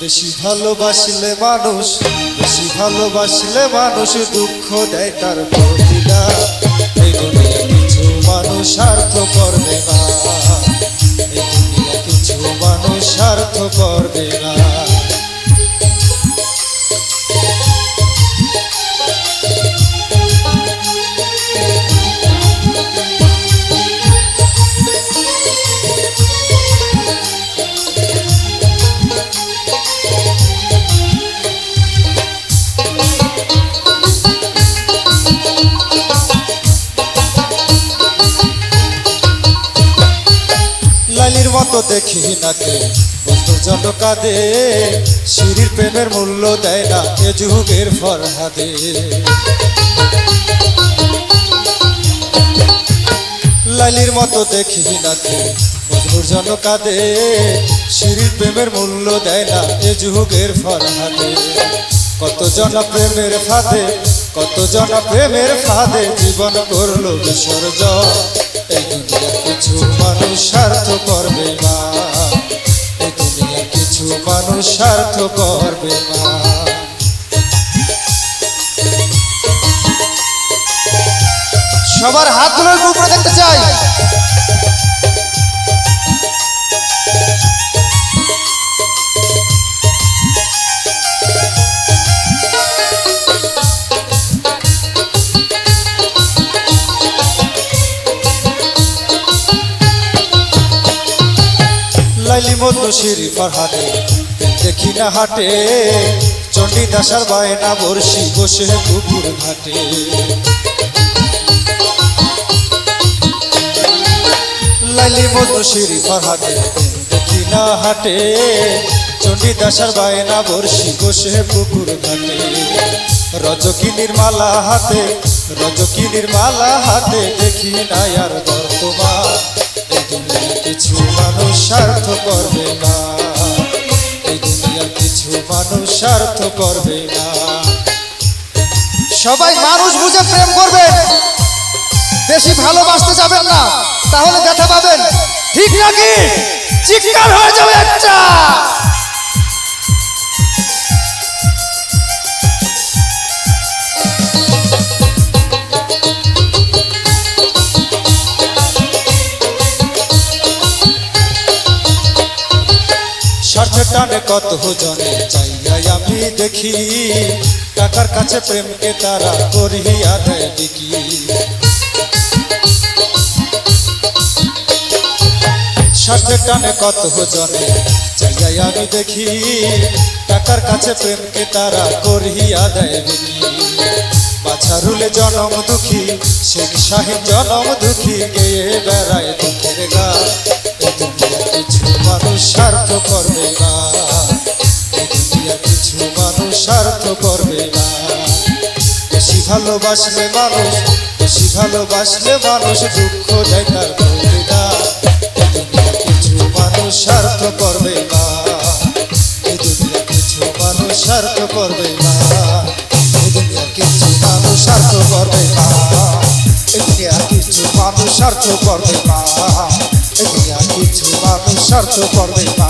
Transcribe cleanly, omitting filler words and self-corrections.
বেশি ভালোবাসলে মানুষ দুঃখ দেয় তার প্রতিটা। এই দুনিয়া কিছু মানুষ স্বার্থ করবে না, এই দুনিয়া কিছু মানুষ স্বার্থ করবে না। লাইলির মতো দেখি নাকে বন্ধুর জন্য কাঁদে, শিরির প্রেমের মূল্য দেয় না এ যুগের ফরহাদে। লাইলির মতো দেখি নাকে বন্ধুর জন্য কাঁদে, শিরির প্রেমের মূল্য দেয় না এ যুগের ফরহাদে। কতজন প্রেমের ফাঁদে জীবন করলো বিসর্জন। এই দুনিয়া কিছু মানুষ স্বার্থ করবে না, এই দুনিয়া কিছু মানুষ স্বার্থ করবে না। সবার হাতগুলো উপরে দেখতে চাই। লাইলি মতো শিরি ফরহাদে দেখি না হাটে, চণ্ডীদাসার বায়না বর্ষি বসে পুকুর ঘাটে। লাইলি মতো শিরি ফরহাদে দেখি না হাটে, চণ্ডীদাসার বায়না বর্ষি বসে পুকুর ঘাটে। রজকিনীর মালা হাতে দেখি না আর বর্তমান। এই দুনিয়া কিছু মানুষ স্বার্থ করবে না, এই দুনিয়া কিছু মানুষ স্বার্থ করবে না। সবাই মানুষ বুঝে প্রেম করবেন, বেশি ভালোবাসতে যাবেন না, তাহলে ব্যথা পাবেন। ঠিক নাকি? চিৎকার হয়ে যাবে একটা। স্বার্থের টানে কত জনে চাইয়াই আমি দেখি, টাকার কাছে প্রেমকে তারা করিয়া দেয় বিকি। স্বার্থের টানে কত জনে চাইয়াই আমি দেখি, টাকার কাছে প্রেমকে তারা করিয়া দেয় বিকি। বাছারুলে জনম দুঃখী, শেখ শাহিদ জনম দুঃখী, গেয়ে বেড়ায় দুঃখের গান। এই দুনিয়া কিছু মানুষ স্বার্থ করবে না, এই দুনিয়া কিছু মানুষ স্বার্থ করবে না। বেশি ভালোবাসলে মানুষ দুঃখ দেয় তার প্রতিটা। এই দুনিয়া কিছু মানুষ স্বার্থ করবে না, এই দুনিয়া কিছু মানুষ স্বার্থ করবে না, এই দুনিয়া কিছু মানুষ স্বার্থ করবে না, এই দুনিয়া কিছু মানুষ স্বার্থ করবে না, এই দুনিয়া কিছু মানুষ স্বার্থ করবে না।